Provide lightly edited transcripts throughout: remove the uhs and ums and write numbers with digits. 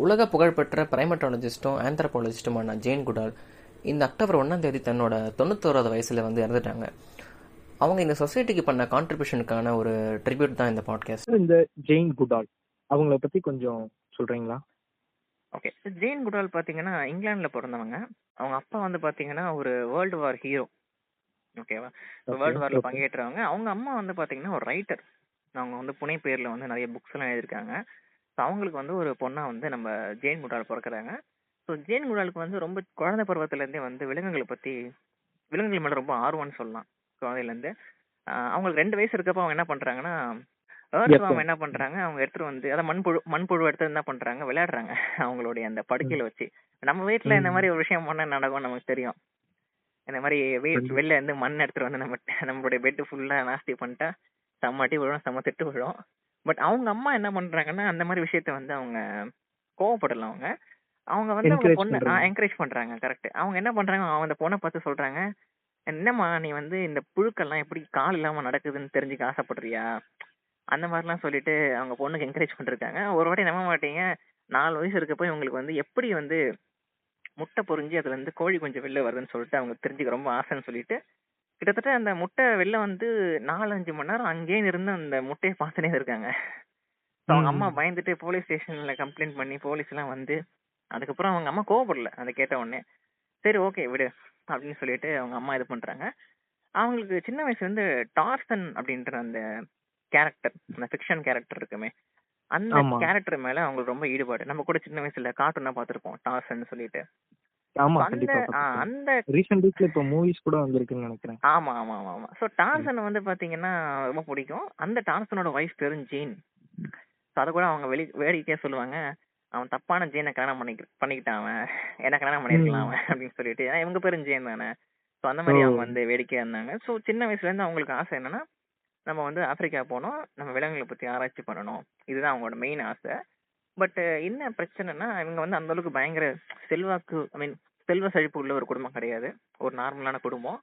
உலக புகழ்பெற்ற பிரைமட்டாலஜிஸ்ட்டும் ஆந்த்ரோபாலஜிஸ்ட்டுமான ஜேன் குடால் இந்த அக்டோபர் 1 தன்னோட 91வது வயசில் இறந்துட்டாங்க. அவங்க இந்த சொசைட்டிக்கு பண்ண கான்ட்ரிபியூஷனுக்கான ஒரு ட்ரிபியூட் தான் இந்த பாட்காஸ்ட். இந்த ஜெயின் குடால் அவங்கள பற்றி கொஞ்சம் சொல்கிறீங்களா? ஓகே, ஜேன் குடால் பார்த்தீங்கன்னா இங்கிலாண்டில் பிறந்தவங்க. அவங்க அப்பா பார்த்தீங்கன்னா ஒரு வேர்ல்டு வார் ஹீரோ. ஓகேவா, வேர்ல்டு வாரில் பங்கேற்றவங்க. அவங்க அம்மா பார்த்தீங்கன்னா ஒரு ரைட்டர். அவங்க புனை பேரில் நிறைய புக்ஸ் எல்லாம் எழுதியிருக்காங்க. ஸோ அவங்களுக்கு ஒரு பொண்ணா நம்ம ஜேன் குடால் பிறக்கிறாங்க. ஸோ ஜேன் குடாலுக்கு ரொம்ப குழந்தை பருவத்திலேருந்தே விலங்குகள் மேலே ரொம்ப ஆர்வம்னு சொல்லலாம். குழந்தையிலேருந்து அவங்களுக்கு 2 வயசு இருக்கப்போ அவங்க என்ன பண்ணுறாங்கன்னா, அவங்க என்ன பண்ணுறாங்க, அவங்க எடுத்துகிட்டு அதான் மண்புழு எடுத்து என்ன பண்ணுறாங்க, விளையாடுறாங்க அவங்களுடைய அந்த படுக்கையில் வச்சு. நம்ம வீட்டில் இந்த மாதிரி ஒரு விஷயம் பண்ண நடக்கும் நமக்கு தெரியும். இந்த மாதிரி வெளில இருந்து மண் எடுத்துகிட்டு நம்மளுடைய பெட்டு ஃபுல்லாக நாஸ்தி பண்ணிட்டா செம்ம அடி விழும், செம்ம திட்டு விழும். பட் அவங்க அம்மா என்ன பண்றாங்கன்னா, அந்த மாதிரி விஷயத்த அவங்க கோவப்படல. அவங்க அவங்க பொண்ணு என்கரேஜ் பண்றாங்க. கரெக்ட். அவங்க என்ன பண்றாங்க, அவங்க அந்த பொண்ணை பார்த்து சொல்றாங்க, என்னம்மா நீ இந்த புழுக்கெல்லாம் எப்படி கால் இல்லாம நடக்குதுன்னு தெரிஞ்சுக்க ஆசைப்படுறியா, அந்த மாதிரிலாம் சொல்லிட்டு அவங்க பொண்ணுக்கு என்கரேஜ் பண்ணிருக்காங்க. ஒரு வாட்டி நம்ப மாட்டீங்க, 4 வயசு இருக்கப்போ இவங்களுக்கு எப்படி முட்டை பொறிஞ்சு அதுல இருந்து கோழி கொஞ்சம் வெளில வருதுன்னு சொல்லிட்டு அவங்க தெரிஞ்சுக்க ரொம்ப ஆசைன்னு சொல்லிட்டு கிட்டத்தட்ட அந்த முட்டை வெளில 4-5 மணி நேரம் அங்கேயே இருந்து அந்த முட்டையை பார்த்துனே இருக்காங்க. அவங்க அம்மா பயந்துட்டு போலீஸ் ஸ்டேஷன்ல கம்ப்ளைண்ட் பண்ணி போலீஸ் எல்லாம் அதுக்கப்புறம் அவங்க அம்மா கோவப்படல அதை கேட்ட உடனே. சரி ஓகே விடு அப்படின்னு சொல்லிட்டு அவங்க அம்மா இது பண்றாங்க. அவங்களுக்கு சின்ன வயசுல டார்சன் அப்படின்ற அந்த கேரக்டர், அந்த ஃபிக்ஷன் கேரக்டர் இருக்குமே, அந்த கேரக்டர் மேல அவங்களுக்கு ரொம்ப ஈடுபாடு. நம்ம கூட சின்ன வயசுல கார்ட்டூனா பார்த்திருப்போம் டார்சன் சொல்லிட்டு. டார்சன் பாத்தீங்கன்னா ரொம்ப பிடிக்கும். அந்த டார்சனோட வைஃப் பேரும் ஜேன். அத கூட அவங்க வேடிக்கையா சொல்லுவாங்க, அவன் தப்பான ஜேனை கல்யாணம் பண்ணிக்கிட்டான், அவன் என்ன கல்யாணம் பண்ணிருக்கலாம் அவன் அப்படின்னு சொல்லிட்டு. ஏன்னா இவங்க பேரும் ஜேன் தானே. ஸோ அந்த மாதிரி அவங்க வேடிக்கையா இருந்தாங்க. ஸோ சின்ன வயசுல இருந்து அவங்களுக்கு ஆசை என்னன்னா, நம்ம ஆப்பிரிக்கா போனோம், நம்ம விலங்குகளை பத்தி ஆராய்ச்சி பண்ணணும், இதுதான் அவங்களோட மெயின் ஆசை. பட் என்ன பிரச்சனைனா, இவங்க அந்த அளவுக்கு பயங்கர செல்வாக்கு, செல்வ செழிப்பு உள்ள ஒரு குடும்பம் கிடையாது, ஒரு நார்மலான குடும்பம்.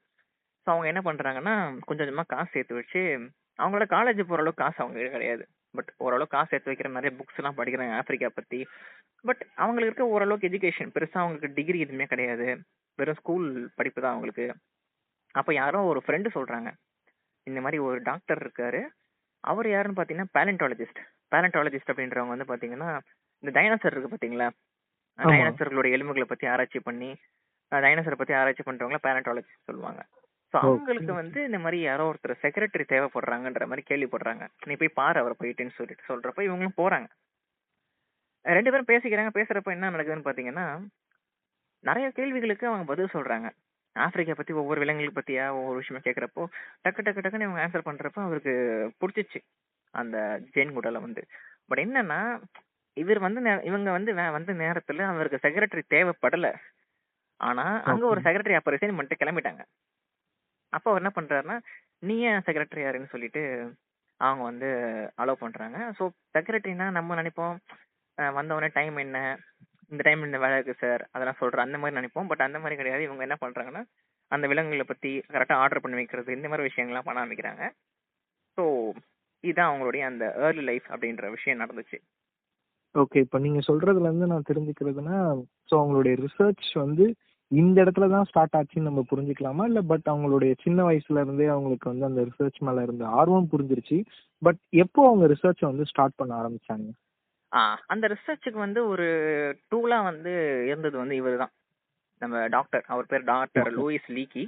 ஸோ அவங்க என்ன பண்றாங்கன்னா, கொஞ்சம் கொஞ்சமா காசு சேர்த்து வச்சு, அவங்களோட காலேஜ் போற அளவுக்கு காசு அவங்க கிடையாது, பட் ஓரளவுக்கு காசு சேர்த்து வைக்கிற, நிறைய புக்ஸ் எல்லாம் படிக்கிறாங்க ஆப்பிரிக்கா பத்தி. பட் அவங்களுக்கு இருக்க ஓரளவுக்கு எஜுகேஷன், பெருசா அவங்களுக்கு டிகிரி எதுவுமே கிடையாது, வெறும் ஸ்கூல் படிப்பு தான் அவங்களுக்கு. அப்ப யாரோ ஒரு ஃப்ரெண்டு சொல்றாங்க, இந்த மாதிரி ஒரு டாக்டர் இருக்காரு, அவர் யாருன்னு பாத்தீங்கன்னா பேலண்டாலஜிஸ்ட் அப்படின்றவங்க பாத்தீங்கன்னா, இந்த டைனோசர் இருக்கு பாத்தீங்களா, டைனோசர்களோட எலும்புகளை பத்தி ஆராய்ச்சி பண்ணி, டைனோசரை பத்தி ஆராய்ச்சி பண்றவங்கள பேலண்டாலஜிஸ்ட் சொல்லுவாங்க. ஸோ அவங்களுக்கு இந்த மாதிரி யாரோ ஒருத்தர் செக்ரட்டரி தேவைப்படுறாங்கன்ற மாதிரி கேள்விப்படுறாங்க. நீ போய் பாரு அவரை போயிட்டுன்னு சொல்லிட்டு சொல்றப்ப இவங்களும் போறாங்க. 2 பேரும் பேசிக்கிறாங்க. பேசுறப்ப என்ன நடக்குதுன்னு பாத்தீங்கன்னா, நிறைய கேள்விகளுக்கு அவங்க பதில் சொல்றாங்க. ஆப்பிரிக்கா பத்தி ஒவ்வொரு விலங்குகளை பத்தியா ஒவ்வொரு விஷயமா கேட்கறப்போ டக்கு டக்கு டக்குன்னு இவங்க ஆன்சர் பண்றப்ப அவருக்கு பிடிச்சிச்சு அந்த ஜேன் குடால பட் என்னன்னா, இவர் இவங்க வந்த நேரத்துல அவருக்கு செக்ரட்டரி தேவைப்படல. ஆனா அங்க ஒரு செக்ரட்டரி அப்ப ரிசைன் பண்ணிட்டு கிளம்பிட்டாங்க. அப்ப அவர் என்ன பண்றாருன்னா, நீ ஏன் செக்ரட்டரி யாருன்னு சொல்லிட்டு அவங்க அலோவ் பண்றாங்க. ஸோ செக்ரட்டரினா நம்ம நினைப்போம், வந்தவொடனே டைம் என்ன, இந்த டைம் இந்த வேலை இருக்கு சார் அதெல்லாம் சொல்றேன், அந்த மாதிரி நினைப்போம். பட் அந்த மாதிரி கிடையாது. இவங்க என்ன பண்றாங்கன்னா, அந்த விலங்குகளை பத்தி கரெக்டா ஆர்டர் பண்ணி வைக்கிறது, இந்த மாதிரி விஷயங்கள்லாம் பண்ண ஆரம்பிக்கிறாங்க. ஸோ இதுதான் அவங்களுடைய அந்த ஏர்லி லைஃப் அப்படின்ற விஷயம் நடந்துச்சு. ஓகே, இப்போ நீங்க சொல்றதுல இருந்து நான் தெரிஞ்சுக்கிறதுனா, ஸோ அவங்களுடைய ரிசர்ச் இந்த இடத்துல தான் ஸ்டார்ட் ஆச்சுன்னு நம்ம புரிஞ்சுக்கலாமா, இல்லை பட் அவங்களுடைய சின்ன வயசுல இருந்தே அவங்களுக்கு அந்த ரிசர்ச் மேல இருந்த ஆர்வம் புரிஞ்சிருச்சு, பட் எப்போ அவங்க ரிசர்ச் ஸ்டார்ட் பண்ண ஆரம்பிச்சாங்க? அந்த ரிசர்ச்சுக்கு ஒரு டூலா இருந்தது இவர் தான், நம்ம டாக்டர். அவர் பேர் டாக்டர் லூயிஸ் லீக்கி.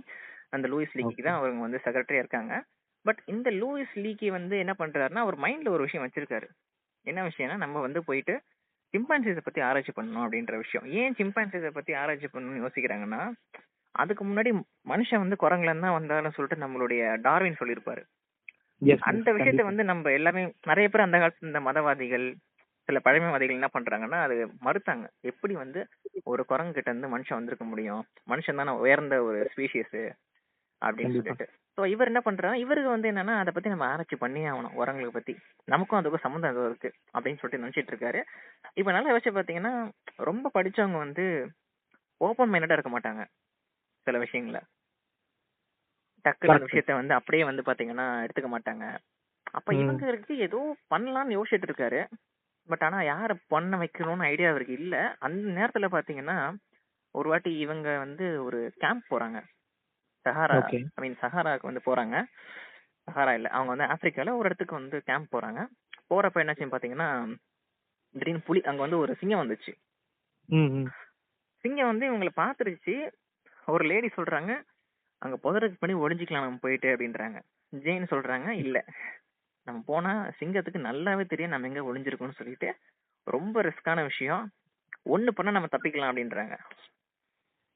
அந்த லூயிஸ் லீக்கிக்கு தான் அவங்க செக்ரட்டரியா இருக்காங்க. பட் இந்த லூயிஸ் லீக்கி என்ன பண்றாருன்னா, அவர் மைண்ட்ல ஒரு விஷயம் வச்சிருக்காரு. என்ன விஷயம்னா, நம்ம போயிட்டு சிம்பான்சிஸை பத்தி ஆராய்ச்சி பண்ணணும் அப்படின்ற விஷயம். ஏன் சிம்பான்சிஸை பத்தி ஆராய்ச்சி பண்ணணும்னு யோசிக்கிறாங்கன்னா, அதுக்கு முன்னாடி மனுஷன் குரங்குல தான் வந்தாலும் சொல்லிட்டு நம்மளுடைய டார்வின் சொல்லியிருப்பாரு. அந்த விஷயத்த நம்ம எல்லாமே நிறைய பேர் அந்த காலத்துல இந்த மதவாதிகள், சில பழமைவாதிகள் என்ன பண்றாங்கன்னா, அது மறுத்தாங்க. எப்படி ஒரு குரங்கு கிட்ட இருந்து மனுஷன் வந்திருக்க முடியும், மனுஷன் தானே உயர்ந்த ஒரு ஸ்பீஷியஸ் அப்படின்னு சொல்லிட்டு. ஸோ இவர் என்ன பண்றாரு, இவருக்கு என்னன்னா, அதை பத்தி நம்ம ஆராய்ச்சி பண்ணியே ஆகணும், உரங்களை பத்தி நமக்கும் அதுக்கும் சம்மந்தம் இருக்கு அப்படின்னு சொல்லிட்டு நினைச்சிட்டு இருக்காரு. இப்ப நல்லா யோசிச்சு பாத்தீங்கன்னா, ரொம்ப படிச்சவங்க ஓப்பன் மைண்டடா இருக்க மாட்டாங்க சில விஷயங்கள. டக்குனு அந்த விஷயத்த அப்படியே பாத்தீங்கன்னா எடுத்துக்க மாட்டாங்க. அப்ப இவங்க ஏதோ பண்ணலாம்னு யோசிச்சுட்டு இருக்காரு. பட் ஆனா யாரை பண்ண வைக்கணும்னு ஐடியா அவருக்கு இல்ல. அந்த நேரத்துல பாத்தீங்கன்னா ஒரு வாட்டி இவங்க வந்து ஒரு கேம்ப் போறாங்க. சஹாரா ஓகே. சஹாராக்கு வந்து போறாங்க. சஹாரா இல்ல, அவங்க வந்து ஆப்பிரிக்கால ஒரு இடத்துக்கு வந்து கேம்ப் போறாங்க. போறப்ப என்னாச்சுன்னு பாத்தீங்கன்னா திடீர்னு புலி அங்க வந்து ஒரு சிங்கம் வந்துச்சு. ம், ம். சிங்கம் வந்து இவங்களை பாத்துருச்சு. ஒரு லேடி சொல்றாங்க, அங்க புதருக்கு பண்ணி ஒளிஞ்சிக்கலாம் நம்ம போயிட்டு அப்படின்றாங்க. ஜெயின் சொல்றாங்க, இல்ல நம்ம போனா சிங்கத்துக்கு நல்லாவே தெரியும் நம்ம எங்க ஒளிஞ்சிருக்கோம்னு சொல்லிட்டு ரொம்ப ரிஸ்கான விஷயம். ஒண்ணு பண்ணா நம்ம தப்பிக்கலாம் அப்படின்றாங்க.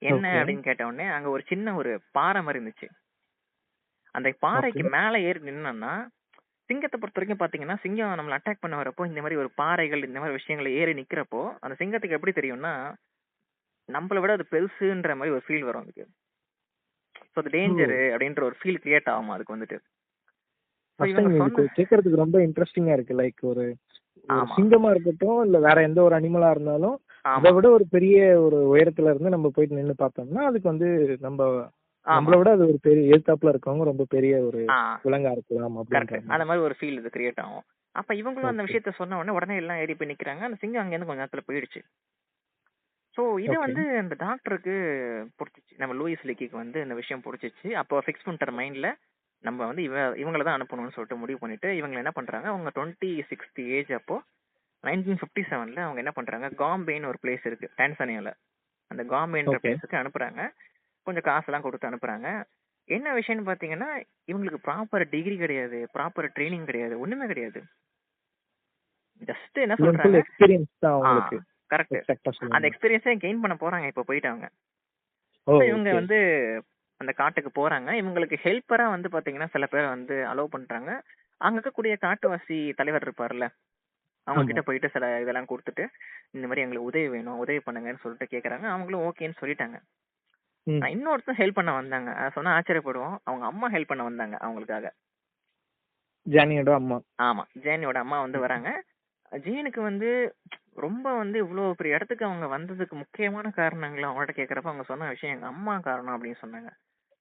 என்ன ஓகே, அப்படின்னு கேட்ட உடனே அங்க ஒரு சின்ன ஒரு பாறை மாதிரி இருந்துச்சு. அந்த ஓகே. பாறைக்கு மேல ஏறி நின்னா சிங்கத்தை பொறுத்த வரைக்கும் பாத்தீங்கன்னா சிங்கம் நம்மள அட்டாக் பண்ண வரப்போ இந்த மாதிரி ஒரு பாறைகள் இந்த மாதிரி விஷயங்களை ஏறி நிக்கிறப்போ அந்த சிங்கத்துக்கு எப்படி தெரியும்னா நம்மளை விட அது பெருசுன்ற மாதிரி ஒரு ஃபீல் வரும் அதுக்கு. ஸோ அது ஓ! டேஞ்சரு அப்படின்ற ஒரு ஃபீல் கிரியேட் ஆகும் அதுக்கு வந்துட்டு. ஸோ ஃபர்ஸ்ட் இவங்க டைம் இது சொன்ன கேட்கறதுக்கு ரொம்ப இன்ட்ரெஸ்டிங்கா இருக்கு. லைக் ஒரு ஒரு ஆமா சிங்கமா இருக்கட்டும், இல்ல வேற எந்த ஒரு அனிமலா இருந்தாலும், ஆமா அதை விட ஒரு பெரிய ஒரு உயரத்துல இருந்து நம்ம போயிட்டு நின்னு பார்த்தோம்னா, அதுக்கு வந்து நம்ம ஆமா நம்மள விட அது ஒரு பெரிய எதிர்த்தாப்புல இருக்கவங்க ரொம்ப பெரிய ஒரு ஆ விலங்கா இருக்கலாம் அப்படின்ற கரெக்ட். அந்த மாதிரி. மாதிரி ஒரு ஃபீல் இது கிரியேட் ஆகும். அப்ப இவங்களும் அந்த ஓகே, விஷயத்த சொன்ன உடனே எல்லாம் ஏறி போய் நிக்கிறாங்க. அந்த சிங்கம் அங்கேருந்து கொஞ்ச நேரத்துல போயிடுச்சு. ஸோ இது ஓகே. வந்து அந்த டாக்டருக்கு பிடிச்சிச்சு. நம்ம லூயிஸ் லிக்கிக்கு வந்து இந்த விஷயம் பிடிச்சிச்சு. அப்போ ஃபிக்ஸ் பண்ணிட்டார் மைண்ட்ல. நம்ம வந்து இவங்கள தான் அனுப்பணும்னு சொல்லிட்டு முடிவு பண்ணிட்டு இவங்க என்ன பண்றாங்க, அவங்க 26th ஏஜ் அப்போ 1957ல அவங்க என்ன பண்றாங்க, காம்பேன்னு ஒரு பிளேஸ் இருக்கு டான்சானியால. அந்த காம்பேன்ற ஓகே. பிளேஸுக்கு அனுப்புறாங்க. கொஞ்சம் காசெல்லாம் கொடுத்து அனுப்புறாங்க. என்ன விஷயம்னு பாத்தீங்கன்னா இவங்களுக்கு ப்ராப்பர் டிகிரி கிடையாது, ப்ராப்பர் ட்ரைனிங் கிடையாது, ஒண்ணுமே கிடையாது. ஜஸ்ட் என்ன ஃபுல் அண்ட் ஃபுல் சொல்றாங்க, எக்ஸ்பீரியன்ஸ் தான் ஆ அவங்களுக்கு. கரெக்ட். எக்ஸாக்ட்டா அந்த சொல்லணும். எக்ஸ்பீரியன்ஸை கெயின் பண்ண போறாங்க இப்போ போயிட்டாங்க. ஓ! So இவங்க ஓகே. வந்து அந்த காட்டுக்கு போறாங்க. இவங்களுக்கு ஹெல்ப்பரா வந்து பாத்தீங்கன்னா சில பேர் வந்து அலோவ் பண்றாங்க. அங்க இருக்கக்கூடிய காட்டுவாசி தலைவர் இருப்பார்ல, அவங்க ஆமா. கிட்ட போயிட்டு சில இதெல்லாம் கொடுத்துட்டு இந்த மாதிரி எங்களுக்கு உதவி வேணும், உதவி பண்ணுங்கன்னு சொல்லிட்டு கேக்குறாங்க. அவங்களும் ஓகேன்னு சொல்லிட்டாங்க. ம். இன்னொருத்தர் ஹெல்ப் பண்ண வந்தாங்க. சொன்னா ஆச்சரியப்படுவோம். அவங்க அம்மா ஹெல்ப் பண்ண வந்தாங்க அவங்களுக்காக. ஜானியோட அம்மா. ஆமா, ஜேனியோட அம்மா வந்து ஓகே. வராங்க. ஜீனுக்கு வந்து ரொம்ப வந்து இவ்வளவு பெரிய இடத்துக்கு அவங்க வந்ததுக்கு முக்கியமான காரணங்கள் அவங்கள்ட்ட கேட்கறப்ப அவங்க சொன்ன விஷயம் எங்க அம்மா காரணம் அப்படின்னு சொன்னாங்க.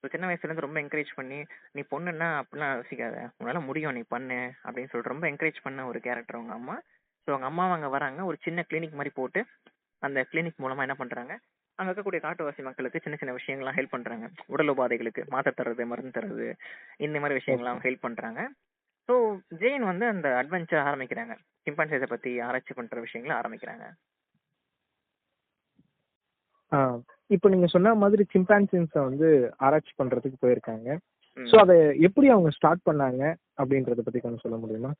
So சின்ன வயசுல இருந்து ரொம்ப என்கரேஜ் பண்ணி, நீ பொண்ணுன்னா அப்படிலாம் யோசிக்காத, உன்னால முடியும், நீ பண்ணு அப்படின்னு சொல்லிட்டு ரொம்ப என்கரேஜ் பண்ண ஒரு கேரக்டர் அவங்க அம்மா. ஸோ அவங்க அம்மா அங்க வராங்க. ஒரு சின்ன கிளினிக் மாதிரி போட்டு அந்த கிளினிக் மூலமா என்ன பண்றாங்க, அங்க இருக்கக்கூடிய காட்டுவாசி மக்களுக்கு சின்ன சின்ன விஷயங்கள்லாம் ஹெல்ப் பண்றாங்க. உடல் உபாதைகளுக்கு மாத்திரை தர்றது, மருந்து தர்றது, இந்த மாதிரி ஓகே. விஷயங்கள்லாம் ஹெல்ப் பண்றாங்க. ஸோ ஜெயின் வந்து அந்த அட்வென்ச்சர் ஆரம்பிக்கிறாங்க. சிம்பான்சீஸை பத்தி ஆராய்ச்சி பண்ற விஷயங்களை ஆரம்பிக்கிறாங்க. ஆ. இப்போ நீங்க சொன்ன மாதிரி சிம்பான்சின்ஸ வந்து ஆராய்ச்சி பண்றதுக்கு போயிருக்காங்க. ம். சோ அத எப்படி அவங்க ஸ்டார்ட் பண்ணாங்க அப்படின்றத பத்தி கொஞ்சம் சொல்ல முடியுமா?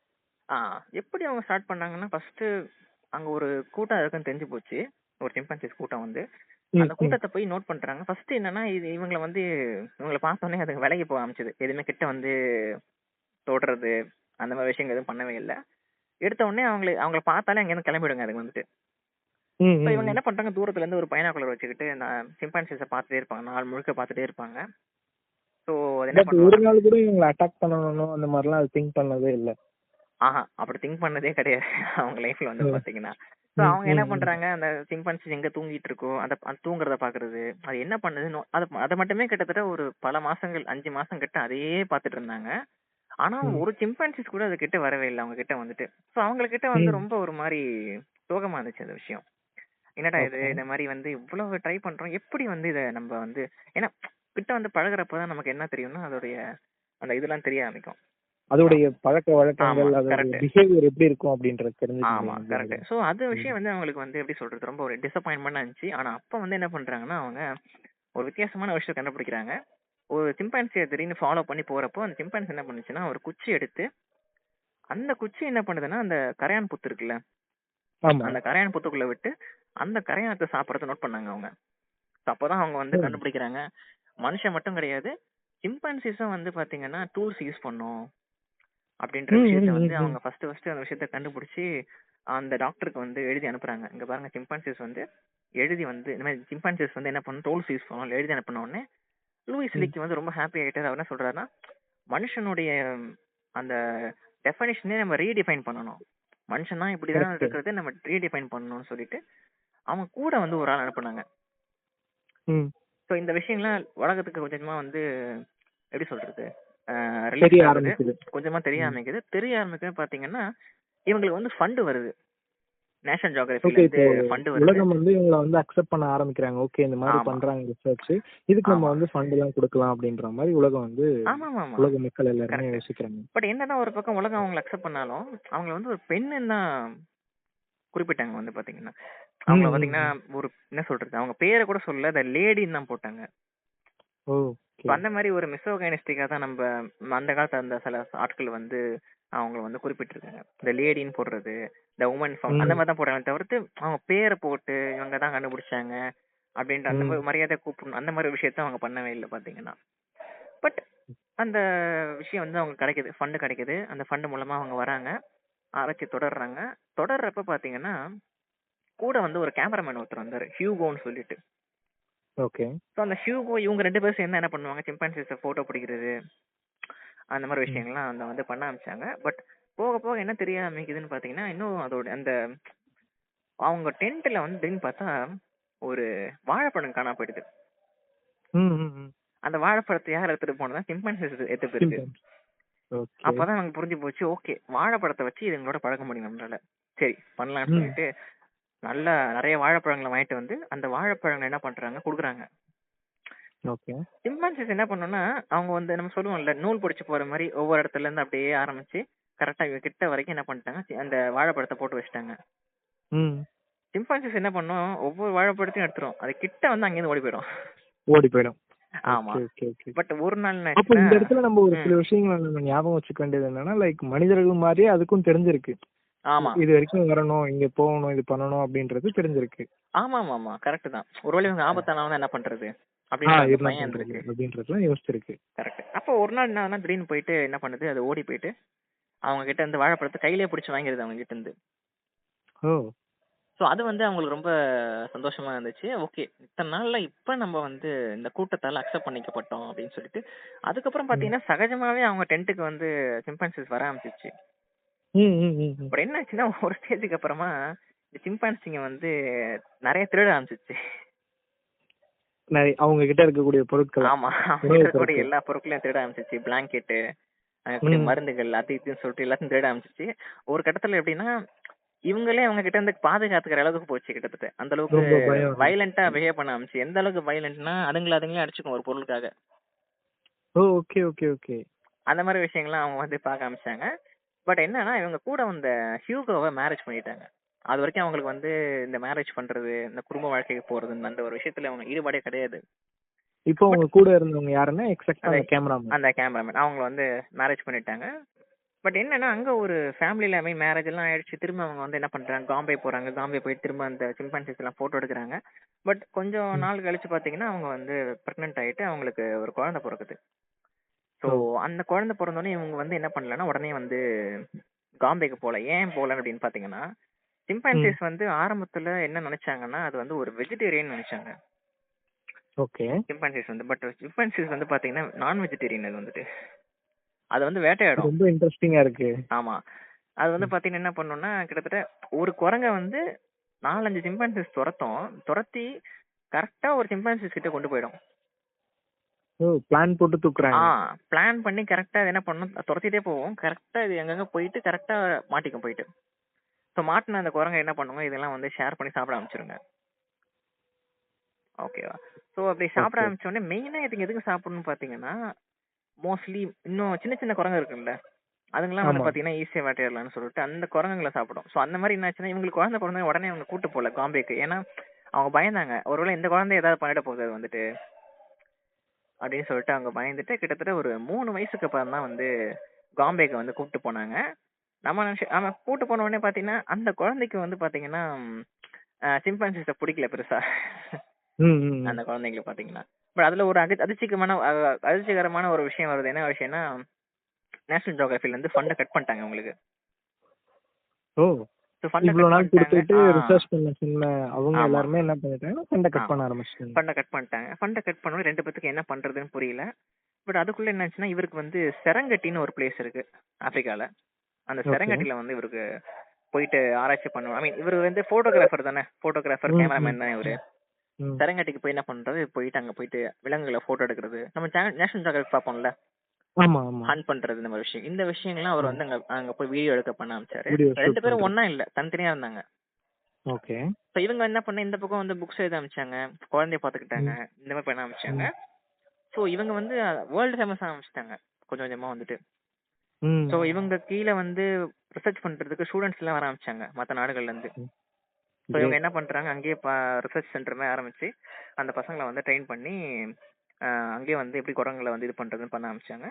ஆ எப்படி அவங்க ஸ்டார்ட் பண்ணாங்கன்னா ஃபர்ஸ்ட் அங்க ஒரு கூட்டம் இருக்குன்னு தெரிஞ்சு போச்சு. ஒரு சிம்பான்சிஸ் கூட்டம் வந்து ம், அந்த ம், கூட்டத்தை போய் நோட் பண்றாங்க. ஃபர்ஸ்ட் என்னன்னா இது இவங்களை வந்து இவங்களை பார்த்தோன்னே அது விலகி போக ஆரம்பிச்சது. எதுவுமே கிட்ட வந்து தொடுறது அந்த மாதிரி விஷயங்கள் எதுவும் பண்ணவே இல்லை. எடுத்த உடனே அவங்கள பார்த்தாலே அங்கேருந்து கிளம்பிடுங்க அதுக்கு வந்துட்டு. ம், ஸோ ம், இவங்க ம். என்ன பண்றாங்க, தூரத்துல இருந்து ஒரு பைனாகுலர் வச்சுக்கிட்டு சிம்பான்சிஸை பார்த்துட்டே இருப்பாங்க. நாள் முழுக்க பார்த்துட்டே இருப்பாங்க. ஸோ அது என்ன பட் ஒரு பண்ணுவாங்க, நாள் கூட இவங்கள அட்டாக் பண்ணணும் அந்த மாதிரிலாம் அது திங்க் பண்ணதே இல்ல. ஆஹா அப்படி திங்க் பண்ணதே கிடையாது அவங்க லைஃப்ல வந்து ம், பாத்தீங்கன்னா. ஸோ ம், அவங்க என்ன ம், ம். பண்றாங்க, அந்த சிம்பன்சி எங்க தூங்கிட்டு இருக்கோ அந்த தூங்குறத பாக்குறது, அது என்ன பண்ணுதுன்னு அதை மட்டுமே கிட்டத்தட்ட ஒரு பல மாசங்கள் 5 மாசம் கிட்ட அதையே பார்த்துட்டு இருந்தாங்க. ஆனா ம், ஒரு சிம்பன்சிஸ் கூட அது கிட்ட வரவே இல்லை அவங்க கிட்ட வந்துட்டு. ஸோ அவங்க கிட்ட வந்து ம். ரொம்ப ஒரு மாதிரி சோகமா இருந்துச்சு அந்த விஷயம். என்னடா இது, ஓகே. இந்த மாதிரி வந்து இவ்வளவு ட்ரை பண்றோம், எப்படி வந்து இதை நம்ம வந்து, ஏன்னா கிட்ட வந்து பழகுறப்பதான் நமக்கு என்ன தெரியும்னா அதோடைய அந்த இதெல்லாம் தெரிய ஆரம்பிக்கும். அதோடைய பழக்க ஆமா வழக்கங்கள், அதோடைய கரெக்ட். பிஹேவியர் எப்படி இருக்கும் அப்படின்றது தெரிஞ்சுக்க ஆமா முடியும் கரெக்ட். இல்லைங்களா? சோ அது ம், விஷயம் வந்து அவங்களுக்கு வந்து எப்படி சொல்றது, ரொம்ப ஒரு டிசப்பாயின்மெண்டா இருந்துச்சு. ஆனா அப்ப வந்து என்ன பண்றாங்கன்னா அவங்க ஒரு வித்தியாசமான விஷயம் கண்டுபிடிக்கிறாங்க. ஒரு சிம்பான்சியை திடீர்னு ஃபாலோ பண்ணி போறப்போ அந்த சிம்பான்சி என்ன பண்ணுச்சுன்னா ஒரு குச்சி எடுத்து அந்த குச்சி என்ன பண்ணுதுன்னா அந்த கரையான் புத்து இருக்குல்ல, ஆமா. அந்த கரையான் புத்துக்குள்ள விட்டு அந்த கரையானத்தை சாப்பிடறத நோட் பண்ணாங்க அவங்க. So அப்பதான் அவங்க வந்து ம், கண்டுபிடிக்கிறாங்க, மனுஷன் மட்டும் கிடையாது, சிம்பான்சிஸும் வந்து பாத்தீங்கன்னா டூல்ஸ் யூஸ் பண்ணும் அப்படின்ற ம், விஷயத்த ம், வந்து ம், ம். அவங்க ஃபர்ஸ்ட் அந்த விஷயத்த கண்டுபிடிச்சி அந்த டாக்டருக்கு வந்து எழுதி அனுப்புறாங்க. இங்க பாருங்க சிம்பான்சிஸ் வந்து எழுதி வந்து இந்த மாதிரி சிம்பான்சிஸ் வந்து என்ன பண்ணும், டோல்ஸ் யூஸ் பண்ணணும் எழுதி அனுப்பின உடனே லூயிஸ் ம். லீக் வந்து ரொம்ப ஹாப்பி ஆயிட்டாரு. அவர் என்ன சொல்றாருன்னா, மனுஷனுடைய அந்த டெஃபினிஷனே நம்ம ரீடிஃபைன் பண்ணணும், மனுஷனா இப்படிதான் கரெக்ட். இருக்கிறது நம்ம ரீடிஃபைன் பண்ணணும்னு சொல்லிட்டு அவங்க கூட வந்து ஒரு ஆள் அனுப்புனாங்க. ம். ஸோ இந்த விஷயங்கள்லாம் உலகத்துக்கு கொஞ்சம் கொஞ்சமா வந்து எப்படி சொல்றது ரிலீஸ் தெரிய ஆகுது, ஆரம்பிக்குது. கொஞ்சமா தெரிய ம். ஆரம்பிக்குது. தெரிய ஆரம்பிக்க பாத்தீங்கன்னா இவங்களுக்கு வந்து ஃபண்டு வருது. நேஷனல் ஜியோகிராஃபில ஓகே. இருந்து இப்போ ஃபண்ட் வருது. உலகம் வந்து இவங்கள வந்து அக்செப்ட் பண்ண ஆரம்பிக்கிறாங்க. ஓகே, இந்த மாதிரி ஆமா பண்றாங்க ரிசர்ச். இதுக்கு நம்ம ஆமா வந்து ஃபண்ட் எல்லாம் கொடுக்கலாம் அப்படின்ற மாதிரி உலகம் வந்து ஆமா ஆமா உலக மக்கள் எல்லாருமே கரெக்ட். யோசிக்கிறாங்க. பட் என்னதான் ஒரு பக்கம் உலகம் அவங்களை அக்செப்ட் பண்ணாலும் அவங்கள வந்து ஒரு பெண்ணுன்னு தான் குறிப்பிட்டாங்க வந்து பாத்தீங்கன்னா. அவங்கள ம், ம், பாத்தீங்கன்னா ம். ஒரு என்ன சொல்றது, அவங்க பேரை கூட சொல்ல த லேடின்னு தான் போட்டாங்க. ஓகே. So, அந்த மாதிரி ஒரு மிசோகைனிஸ்டிக்கா தான் நம்ம அந்த காலத்துல அந்த சில ஆட்கள் வந்து அவங்கள வந்து குறிப்பிட்டிருக்காங்க. இந்த லேடின்னு போடுறது, இந்த உமன் ஃபார்ம் அந்த ம், மாதிரி தான் போடுறாங்க தவிர்த்து அவங்க பேரை போட்டு இவங்க தான் கண்டுபிடிச்சாங்க அப்படின்ற அந்த ம். மாதிரி மரியாதை கூப்பிடணும் அந்த மாதிரி விஷயத்த அவங்க பண்ணவே இல்லை பாத்தீங்கன்னா. பட் அந்த விஷயம் வந்து அவங்க கிடைக்குது, ஃபண்டு கிடைக்குது. அந்த ஃபண்டு மூலமா அவங்க வராங்க, ஆராய்ச்சி தொடர்றாங்க. தொடர்றப்ப பாத்தீங்கன்னா கூட வந்து ஒரு கேமராமேன் ஒருத்தர் வந்தாரு, ஹியூகோன்னு சொல்லிட்டு. ஓகே. ஸோ அந்த ஹியூகோ இவங்க 2 பேரும் சேர்ந்து என்ன பண்ணுவாங்க, சிம்பான்சிஸை ஃபோட்டோ பிடிக்கிறது அந்த மாதிரி ம். விஷயங்கள்லாம் அந்த வந்து பண்ண ஆரம்பிச்சாங்க. பட் போக போக என்ன தெரிய ஆரம்பிக்குதுன்னு பார்த்தீங்கன்னா, இன்னும் அதோட அந்த அவங்க டென்ட்ல வந்து திடீர்னு பார்த்தா ஒரு வாழைப்பழம் காணாம போயிடுது. ம், ம், ம். அந்த வாழைப்பழத்தை யார் எடுத்துட்டு போனதா, சிம்பான்சிஸ் எடுத்து போயிருக்கு. சிம்பன்ஸ். ஓகே. அப்பதான் எனக்கு புரிஞ்சு போச்சு, ஓகே வாழைப்பழத்தை வச்சு இதுங்களோட பழக முடியும் நம்மளால. சரி பண்ணலாம்னு ம். சொல்லிட்டு நல்லா நிறைய வாழைப்பழங்களை வாங்கிட்டு வந்து அந்த வாழைப்பழங்களை என்ன பண்றாங்க கொடுக்குறாங்க. ஓகே. சிம்பான்சிஸ் என்ன பண்ணோம்னா அவங்க வந்து நம்ம சொல்லுவோம்ல நூல் பிடிச்சு போற மாதிரி ஒவ்வொரு இடத்துல இருந்து அப்படியே ஆரம்பிச்சு கரெக்டா இவங்க கிட்ட வரைக்கும் என்ன பண்ணிட்டாங்க, அந்த வாழைப்பழத்தை போட்டு வச்சுட்டாங்க. ம். சிம்பான்சிஸ் என்ன பண்ணும், ஒவ்வொரு வாழைப்பழத்தையும் எடுத்துரும், அது கிட்ட வந்து அங்கேருந்து ஓடி போயிடும். ஓடி போயிடும். ஆமா. Okay, okay, okay. பட் ஒரு நாள் என்ன அப்போ இந்த ஆச்சுன்னா, இடத்துல நம்ம ஒரு சில விஷயங்களை நம்ம ஞாபகம் வச்சுக்க வேண்டியது என்னன்னா, லைக் மனிதர்கள் மாதிரியே அதுக்கும் தெரிஞ்சிருக்கு. ஆமா இது வரைக்கும் வரணும், இங்க போகணும், இது பண்ணணும் அப்படின்றது தெரிஞ்சிருக்கு. ஆமா ஆமா ஆமா கரெக்ட் தான். ஒருவேளை இவங்க ஆபத்தானவங்க என்ன பண்றது அப்படின்ற அந்த என்ன பையன் பண்றது இருந்திருக்கு. அப்படின்றதுலாம் யோசிச்சிருக்கு. கரெக்ட். அப்போ ஒரு நாள் என்ன திடீர்னு போயிட்டு என்ன பண்ணுது, அது ஓடி போயிட்டு அவங்க கிட்ட இருந்து வாழைப்பழத்தை கையிலேயே பிடிச்சி வாங்கிடுது அவங்க கிட்ட இருந்து. ஓ. ஸோ அது வந்து அவங்களுக்கு ரொம்ப சந்தோஷமா இருந்துச்சு. ஓகே இத்தனை நாள்ல இப்ப நம்ம வந்து இந்த கூட்டத்தால அக்செப்ட் பண்ணிக்கப்பட்டோம் அப்படின்னு சொல்லிட்டு அதுக்கப்புறம் ம். பாத்தீங்கன்னா சகஜமாவே அவங்க டென்ட்டுக்கு வந்து சிம்பான்சிஸ் வர ஆரம்பிச்சிச்சு. ம், ம், ம், ம். அப்புறம் என்ன ஆச்சுன்னா ஒரு ஸ்டேஜுக்கு அப்புறமா இந்த சிம்பான்சிங்க வந்து நிறைய திருட ஆரம்பிச்சிச்சு. அவங்க கிட்ட இருக்கக்கூடிய பொருட்களை, ஆமா அவங்க உணவுப் இருக்கக்கூடிய பொருட்கள். எல்லா பொருட்களையும் திருட ஆரம்பிச்சிச்சு. பிளாங்கெட்டு, கூடிய ம். மருந்துகள் அது இதுன்னு சொல்லிட்டு எல்லாத்தையும் திருட ஆரம்பிச்சிச்சு. ஒரு கட்டத்துல எப்படின்னா இவங்களே அவங்க கிட்ட இருந்து பாதுகாத்துக்கிற அளவுக்கு போச்சு கிட்டத்தட்ட. அந்த அளவுக்கு ரொம்ப பயம். வயலண்டா பிஹேவ் பண்ண ஆரம்பிச்சு. எந்த அளவுக்கு வயலண்ட்னா அதுங்களே அடிச்சுக்கும் ஒரு பொருளுக்காக. ஓ, ஓகே, ஓகே, ஓகே. அந்த மாதிரி விஷயங்கள்லாம் அவங்க வந்து பார்க்க ஆரம்பிச்சாங்க. பட் என்னன்னா இவங்க கூட வந்த ஹியூகோவை மேரேஜ் பண்ணிட்டாங்க. அது வரைக்கும் அவங்களுக்கு வந்து இந்த மேரேஜ் பண்றது, இந்த குடும்ப வாழ்க்கைக்கு போறது அந்த ஒரு விஷயத்துல அவங்க ஈடுபாடே கிடையாது. இப்போ பட் உங்க கூட இருந்தவங்க யாருன்னா எக்ஸாக்டா அந்த அந்த கேமராமேன். அந்த கேமராமேன் அவங்கள வந்து மேரேஜ் பண்ணிட்டாங்க. பட் என்னன்னா அங்க ஒரு ஃபேமிலில மேரேஜ் எல்லாம் ஆயிடுச்சு. திரும்ப அவங்க வந்து என்ன பண்றாங்க, காம்பே போறாங்க. காம்பே போய் திரும்ப அந்த சிம்பான்சிஸ் எல்லாம் போட்டோ எடுக்கிறாங்க. பட் கொஞ்சம் ம். நாள் கழிச்சு பாத்தீங்கன்னா அவங்க வந்து பிரெக்னென்ட் ஆயிட்டு அவங்களுக்கு ஒரு குழந்தை பிறக்குது. ஸோ ஓ. அந்த குழந்தை பிறந்தோடனே இவங்க வந்து என்ன பண்ணலன்னா உடனே வந்து காம்பேக்கு போல. ஏன் போல அப்படின்னு பாத்தீங்கன்னா ம். சிம்பான்சிஸ் வந்து ஆரம்பத்துல என்ன நினைச்சாங்கன்னா அது வந்து ஒரு வெஜிடேரியன் நினைச்சாங்க ஓகே. சிம்பான்சிஸ் வந்து. பட் சிம்பான்சிஸ் வந்து பாத்தீங்கன்னா நான் வெஜிடேரியன். அது வந்துட்டு அது வந்து வேட்டையாடும். ரொம்ப இன்ட்ரெஸ்டிங்கா இருக்கு. ஆமா. அது வந்து ம். பாத்தீங்கன்னா என்ன பண்ணும்னா கிட்டத்தட்ட ஒரு குரங்க வந்து 4-5 சிம்பான்சிஸ் துரத்தி கரெக்டா ஒரு சிம்பான்சிஸ் கிட்ட கொண்டு போயிடும். ஓ, பிளான் போட்டு தூக்குறாங்க. பிளான் பண்ணி கரெக்டா என்ன பண்ணும், துரத்திட்டே போவோம். கரெக்டா இது எங்கெங்க போயிட்டு கரெக்டா மாட்டிக்கும் போயிட்டு. ஸோ மாட்டின அந்த குரங்க என்ன பண்ணுங்க, இதெல்லாம் வந்து ஷேர் பண்ணி சாப்பிட ஆரம்பிச்சிருங்க. ஓகேவா? ஸோ அப்படி சாப்பிட ஓகே. ஆரம்பிச்ச உடனே மெயினா இதுங்க எதுக்கு சாப்பிடணும்னு பாத்தீங்கன்னா மோஸ்ட்லி இன்னும் சின்ன சின்ன குரங்கு இருக்குல்ல, அதுங்கெல்லாம் வந்து ஆமா. பாத்தீங்கன்னா ஈஸியா வேட்டையாடலாம்னு சொல்லிட்டு அந்த குரங்குங்களை சாப்பிடும். ஸோ அந்த மாதிரி என்னாச்சுன்னா இவங்களுக்கு குழந்தை பிறந்த உடனே அவங்க கூட்டு போல காம்பேக்கு. ஏன்னா அவங்க பயந்தாங்க, ஒருவேளை இந்த குழந்தை ஏதாவது பண்ணிட போகுது அது வந்துட்டு அப்படின்னு சொல்லிட்டு அவங்க பயந்துட்டு கிட்டத்தட்ட ஒரு 3 வயசுக்கு அப்புறம் தான் வந்து காம்பேக்கு வந்து கூப்பிட்டு போனாங்க. நம்ம கூட்டு போன உடனே பாத்தீங்கன்னா அந்த குழந்தைக்கு வந்து பாத்தீங்கன்னா சிம்பான்சிஸ பிடிக்கல பெருசா. ம், ம், ம். அந்த குழந்தைங்களுக்கு பாத்தீங்கன்னா. பட் அதுல ஒரு அதிர்ச்சிகரமான ஒரு விஷயம் வருது. என்ன விஷயம்னா நேஷனல் ஜியோகிராஃபில இருந்து ஃபண்டை கட் பண்ணிட்டாங்க உங்களுக்கு. ஓ, ஸோ ஃபண்டை இவ்வளவு கட் நாள் பண்ணிட்டாங்க. கொடுத்துட்டு ரிசர்ச் பண்ண சொன்ன அவங்க ஆமா எல்லாருமே என்ன பண்ணிட்டாங்கன்னா ஃபண்டை கட் ஆமா பண்ண ஆரம்பிச்சிட்டாங்க. ஃபண்டை கட் பண்ணிட்டாங்க. ஃபண்டை கட் பண்ணோட 2 பேத்துக்கு என்ன பண்றதுன்னு புரியல. பட் அதுக்குள்ள என்னாச்சுன்னா இவருக்கு வந்து செரங்கட்டின்னு ஒரு பிளேஸ் இருக்கு ஆப்பிரிக்கால. அந்த ஓகே. செரங்கட்டில வந்து இவருக்கு போயிட்டு ஆராய்ச்சி பண்ணுவோம். இவர் வந்து போட்டோகிராஃபர் தானே, போட்டோகிராஃபர் ம், ம், கேமராமேன் தானே இவரு. ம். செரங்கட்டிக்கு போய் என்ன பண்றது, போயிட்டு அங்க போயிட்டு விலங்குகளை போட்டோ எடுக்கிறது. நம்ம நேஷனல் ஜியோகிராஃபி பார்ப்போம்ல, ஆமா, ஆமா. ஹண்ட் பண்றது இந்த மாதிரி விஷயம். இந்த விஷயங்கள்லாம் அவர் ம். வந்து அங்க அங்க போய் வீடியோ எடுக்க பண்ண ஆரம்பிச்சாரு. வீடியோ 2 ஷூட் பேரும் பண்றது. ஒண்ணா இல்ல, தனித்தனியா இருந்தாங்க. ஓகே. ஸோ இவங்க என்ன பண்ண இந்த பக்கம் வந்து புக்ஸ் எழுத ஆரம்பிச்சாங்க, குழந்தைய பார்த்துக்கிட்டாங்க, ம். இந்த மாதிரி பண்ண ஆரம்பிச்சாங்க. ம். ஸோ இவங்க வந்து வேர்ல்டு ஃபேமஸ் ஆரம்பிச்சிட்டாங்க கொஞ்சம் கொஞ்சமா வந்துட்டு. ம். ஸோ இவங்க கீழே வந்து ரிசர்ச் பண்றதுக்கு ஸ்டூடெண்ட்ஸ் எல்லாம் வர ஆரம்பிச்சாங்க மற்ற நாடுகள்ல இருந்து. ம். ஸோ இவங்க கிரேட். என்ன பண்றாங்க, அங்கேயே ரிசர்ச் சென்டர் மாதிரி ஆரம்பிச்சு அந்த பசங்களை வந்து ட்ரெயின் பண்ணி அங்கேயே வந்து எப்படி குரங்களை வந்து இது பண்றதுன்னு பண்ண ஆரம்பிச்சாங்க.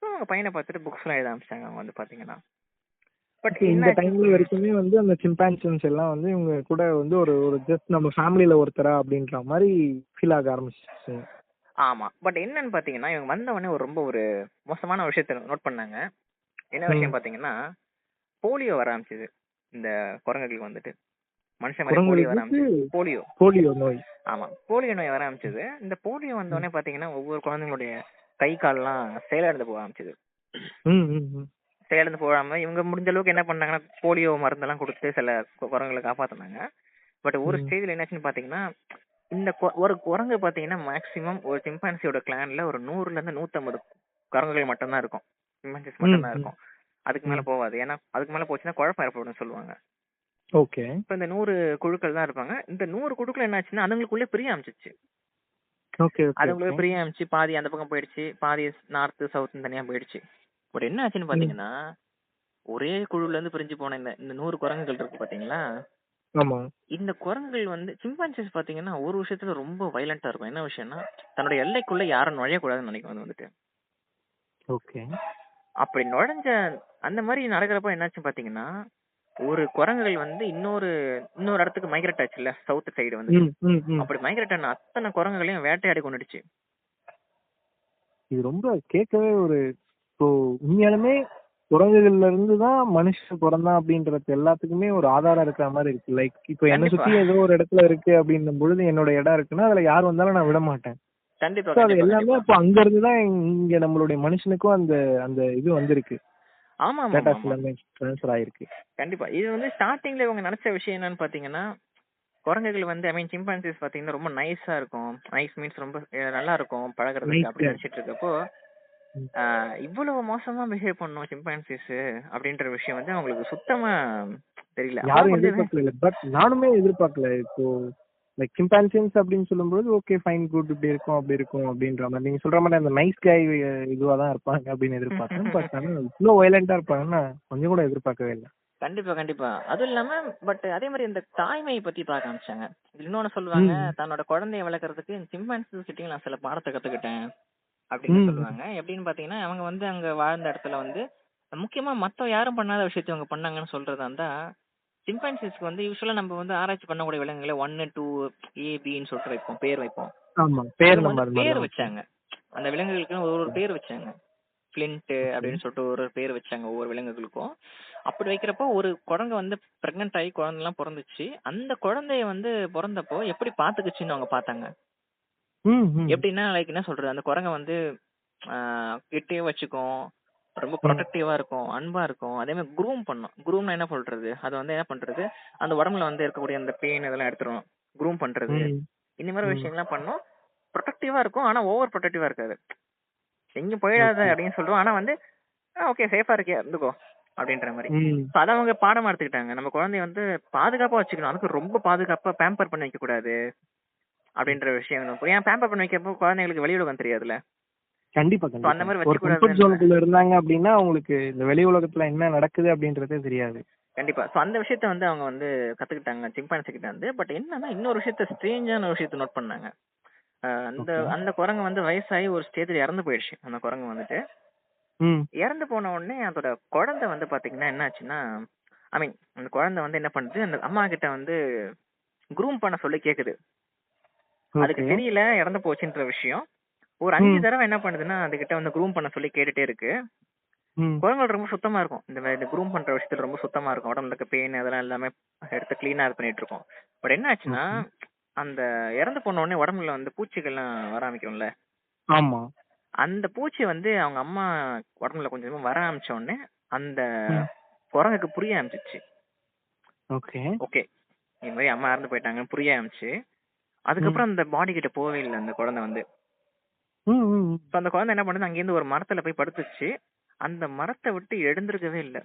ஸோ அவங்க பையனை பார்த்துட்டு புக்ஸ் எல்லாம் எழுத ஆரம்பிச்சாங்க அவங்க வந்து பாத்தீங்கன்னா. But okay. இந்த என்ன டைம்ல வரைக்குமே வந்து அந்த சிம்பான்சன்ஸ் எல்லாம் வந்து இவங்க கூட வந்து ஒரு ஒரு ஜஸ்ட் நம்ம ஃபேமிலியில ஒருத்தரா அப்படின்ற மாதிரி ஃபீல் ஆக ஆரம்பிச்சிச்சு. ஆமா, பட் என்னன்னு பாத்தீங்கன்னா இவங்க வந்த உடனே ஒரு ரொம்ப ஒரு மோசமான ஒரு விஷயத்த நோட் பண்ணாங்க. என்ன விஷயம் பாத்தீங்கன்னா போலியோ வர ஆரம்பிச்சது இந்த குரங்குகளுக்கு வந்துட்டு. மனுஷன் மாதிரி போலியோ வர குரங்குகளுக்கு ஆரம்பிச்சது. போலியோ போலியோ நோய். ஆமா, போலியோ நோய் வர ஆரம்பிச்சது. இந்த போலியோ வந்த உடனே பாத்தீங்கன்னா ஒவ்வொரு குழந்தைங்களுடைய கை கால்லாம் செயலிழந்து போக ஆரம்பிச்சது. ம். ம். ம். செயலிழந்து போகாம இவங்க முடிஞ்ச அளவுக்கு என்ன பண்ணாங்கன்னா போலியோ மருந்தெல்லாம் கொடுத்து சில குரங்குகளை காப்பாத்தினாங்க. பட் ஒரு ம். ஸ்டேஜ்ல என்னாச்சுன்னு பாத்தீங்கன்னா இந்த ஒரு குரங்கு பாத்தீங்கன்னா மேக்சிமம் ஒரு சிம்பான்சியோட கிளான்ல ஒரு 100ல இருந்து 150 குரங்குகள் மட்டும்தான் இருக்கும். சிம்பான்சிஸ் ம். மட்டும்தான் ம். இருக்கும். அதுக்கு மேல ம். போகாது. ஏன்னா அதுக்கு மேல போச்சுன்னா குழப்பம் ஏற்படும் சொல்லுவாங்க. ஓகே. இப்ப இந்த 100 குழுக்கள் தான் இருப்பாங்க. இந்த 100 குழுக்கள் என்னாச்சுன்னா அதுங்களுக்குள்ளே பிரிய ஆரம்பிச்சிச்சு. ஓகே. ஓகே. அதுங்களுக்குள்ளே ஓகே. பிரிய ஆரம்பிச்சு பாதி அந்த பக்கம் போயிடுச்சு, பாதி நார்த் சவுத் தனியா போயிடுச்சு. பட் என்ன ஆச்சுன்னு ம். பாத்தீங்கன்னா ஒரே குழுல இருந்து பிரிஞ்சு போன இந்த இந்த 100 குரங்குகள் இருக்கு பாத்தீங்களா, ஆமா. இந்த குரங்குகள் வந்து சிம்பான்சிஸ் பாத்தீங்கன்னா ஒரு விஷயத்துல ரொம்ப வயலண்டா இருக்கும். என்ன விஷயம்னா தன்னோட எல்லைக்குள்ள யாரும் நுழையக்கூடாதுன்னு நினைக்கும் அது வந்துட்டு. ஓகே. அப்படி நுழைஞ்ச அந்த மாதிரி நடக்கிறப்ப என்னாச்சு பாத்தீங்கன்னா ஒரு குரங்குகள் வந்து இன்னொரு இன்னொரு இடத்துக்கு மைக்ரேட் ஆச்சுல்ல சவுத் சைடு வந்துட்டு. ம். ம். ம். அப்படி மைக்ரேட் ஆன அத்தனை குரங்குகளையும் வேட்டையாடி கொண்டுடுச்சு. இது ரொம்ப கேட்கவே ஒரு இப்போ உண்மையாலுமே குரங்குகள்ல இருந்து தான் மனுஷன் பிறந்தான் அப்படின்றது எல்லாத்துக்குமே ஒரு ஆதாரம் இருக்கிற மாதிரி இருக்கு. லைக் இப்போ என்ன கண்டிப்பா சுத்தி ஏதோ ஒரு இடத்துல இருக்கு அப்படின்னும் பொழுது என்னோட இடம் இருக்குன்னா அதுல யார் வந்தாலும் நான் விட மாட்டேன். கண்டிப்பா ஸோ அது கண்டிப்பா எல்லாமே கண்டிப்பா. அப்போ அங்க இருந்து தான் இங்க நம்மளுடைய மனுஷனுக்கும் அந்த அந்த இது வந்திருக்கு. ஆமா ஆமா ஆமா டேட்டாஸ் ஆமா. எல்லாமே ட்ரான்ஸ்ஃபர் ஆயிருக்கு. கண்டிப்பா இது வந்து ஸ்டார்டிங்ல இவங்க நினைச்ச விஷயம் என்னன்னு பாத்தீங்கன்னா குரங்குகள் வந்து ஐ மீன் சிம்பான்சிஸ் பாத்தீங்கன்னா ரொம்ப நைஸா இருக்கும். நைஸ் மீன்ஸ் ரொம்ப நல்லா இருக்கும் பழகுறதுக்கு நைஸ் அப்படின்னு கேர். நினைச்சிட்டு இருக்கப்போ இவ்வளவு மோசமா பிஹேவ் பண்ணும் சிம்பான்சிஸ் அப்படின்ற விஷயம் வந்து அவங்களுக்கு சுத்தமா தெரியல. அப்பதான் யாரும் கொஞ்சம் எதிர்பார்க்கல. பட் நானுமே எதிர்பார்க்கல. இப்போ லைக் சிம்பான்சின்ஸ் அப்படின்னு சொல்லும்போது ஓகே ஃபைன் குட் இப்படி இருக்கும் அப்படி இருக்கும் அப்படின்ற மாதிரி நீங்க சொல்ற மாதிரி அந்த நைஸ் கை இதுவா தான் இருப்பாங்க அப்படின்னு எதிர்பார்த்தேன். பட் ஆனால் இவ்வளோ வயலண்டா இருப்பாங்கன்னா கொஞ்சம் கூட எதிர்பார்க்கவே இல்லை. கண்டிப்பா கண்டிப்பா. அதுவும் இல்லாம பட் அதே மாதிரி இந்த தாய்மையை பத்தி பார்க்க ஆரம்பிச்சாங்க. இன்னொன்னு சொல்லுவாங்க, ம். தன்னோட குழந்தைய வளர்க்கறதுக்கு சிம்பான்சிஸ் கிட்டயும் நான் சில பாடத்தை கத்துக்கிட்டேன் அப்படின்னு ம். சொல்லுவாங்க. எப்படின்னு பாத்தீங்கன்னா அவங்க வந்து அங்க வாழ்ந்த இடத்துல வந்து முக்கியமா மத்த யாரும் பண்ணாத விஷயத்தை அவங்க பண்ணாங்கன்னு சொல்றதா இருந்தா சிம்பான்சிஸ்க்கு வந்து யூஸ்வலா நம்ம வந்து ஆராய்ச்சி பண்ணக்கூடிய விலங்குகளை 1 2 A Bன்னு சொல்லிட்டு வைப்போம், பேர் வைப்போம். ஆமா. பேர் இவங்க நம்ம வந்து அது மாதிரி பேர் தான் வைப்போம். வச்சாங்க. அந்த விலங்குகளுக்கு ஒரு ஒரு பேர் வச்சாங்க. Flint okay. அப்படின்னு சொல்லிட்டு ஒரு பேர் வச்சாங்க ஒவ்வொரு விலங்குகளுக்கும். அப்படி வைக்கிறப்போ ஒரு குரங்கு வந்து பிரெக்னென்ட் ஆகி குழந்தை எல்லாம் பிறந்துச்சு. அந்த குழந்தைய வந்து பிறந்தப்போ எப்படி பாத்துக்குச்சுன்னு அவங்க பார்த்தாங்க. ம். ம். எப்படின்னா லைக் என்ன சொல்றது, அந்த குரங்கை வந்து கிட்டே வச்சுக்கும், ரொம்ப ம். ப்ரொடெக்டிவா இருக்கும், அன்பா இருக்கும். அதே மாதிரி குரூம் பண்ணும். குரூம்னா என்ன சொல்றது, அது வந்து என்ன பண்றது, அந்த உடம்புல வந்து இருக்கக்கூடிய அந்த பெயின் இதெல்லாம் எடுத்துரும். குரூம் பண்றது ம். இந்த மாதிரி ம். விஷயங்கள்லாம் பண்ணும். ப்ரொடெக்டிவா இருக்கும், ஆனா ஓவர் ப்ரொடெக்டிவா இருக்காது. எங்கேயும் போயிடாத ஓகே. அப்படின்னு சொல்லுவோம். ஆனா வந்து ஓகே சேஃபா இருக்கே இருந்துக்கோ அப்படின்ற மாதிரி. ம். So அத அவங்க பாடமா எடுத்துக்கிட்டாங்க. நம்ம குழந்தைய வந்து பாதுகாப்பா வச்சுக்கணும். அதுக்கு ரொம்ப பாதுகாப்பா பேம்பர் பண்ணி வைக்க கூடாது அப்படின்ற விஷயம். ஏன் பேம்பர் பண்ணி வைக்கப்போ குழந்தைங்களுக்கு வெளி உலகம் தெரியாதுல்ல. கண்டிப்பா So அந்த கண்டிப்பா. மாதிரி ஒரு வச்சுக்க கம்ஃபர்ட் கூடாதுன்ற. ஜோனுக்குள்ள இருந்தாங்க அப்படின்னா அவங்களுக்கு இந்த வெளி உலகத்துல என்ன நடக்குது அப்படின்றதே தெரியாது. கண்டிப்பா. சோ அந்த விஷயத்த வந்து அவங்க வந்து கத்துக்கிட்டாங்க சிம்பான்சி கிட்ட இருந்து. பட் என்னன்னா இன்னொரு விஷயத்த ஸ்ட்ரேஞ்சான விஷயத்த நோட் பண்ணாங்க. அந்த ஓகே. அந்த குரங்கு வந்து வயசாகி ஒரு ஸ்டேஜ்ல இறந்து போயிடுச்சு. அந்த குரங்கு வந்துட்டு ம். இறந்து போன உடனே அதோட குழந்தை வந்து பாத்தீங்கன்னா என்ன ஆச்சுன்னா, ஐ மீன் அந்த குழந்தை வந்து என்ன பண்ணுது, அந்த அம்மா கிட்ட வந்து குரூம் பண்ண சொல்லி கேக்குது. அதுக்கு ஓகே. தெரியல இறந்து போச்சுன்ற விஷயம். ஒரு 5 ம். தடவை என்ன பண்ணுதுன்னா அதுகிட்ட வந்து குரூம் பண்ண சொல்லி கேட்டுட்டே இருக்கு. ம். குரங்குகள் ரொம்ப சுத்தமா இருக்கும். இந்த குரூம் பண்ற விஷயத்துல ரொம்ப சுத்தமா இருக்கும். உடம்புல இருக்க பெயின் அதெல்லாம் எல்லாமே எடுத்து கிளீனா இது பண்ணிட்டு இருக்கும். பட் என்ன ஆச்சுன்னா ஓகே. அந்த இறந்து போன உடனே உடம்புல வந்து பூச்சிகள்லாம் வர ஆரம்பிக்கும்ல. ஆமா. அந்த பூச்சி வந்து அவங்க அம்மா உடம்புல கொஞ்சம் கொஞ்சமா வர ஆரம்பிச்ச உடனே அந்த ம். குரங்குக்கு புரிய ஆரம்பிச்சிச்சு. ஓகே. ஓகே, இந்த மாதிரி அம்மா இறந்து போயிட்டாங்கன்னு புரிய ஆரம்பிச்சு. ம். அதுக்கப்புறம் அந்த பாடி கிட்ட போகவே இல்லை அந்த குழந்தை வந்து. ம். ம். இப்ப அந்த குழந்தை என்ன பண்ணுது, அங்கேருந்து ஒரு மரத்துல போய் படுத்துச்சு. அந்த மரத்தை விட்டு எழுந்திருக்கவே இல்லை.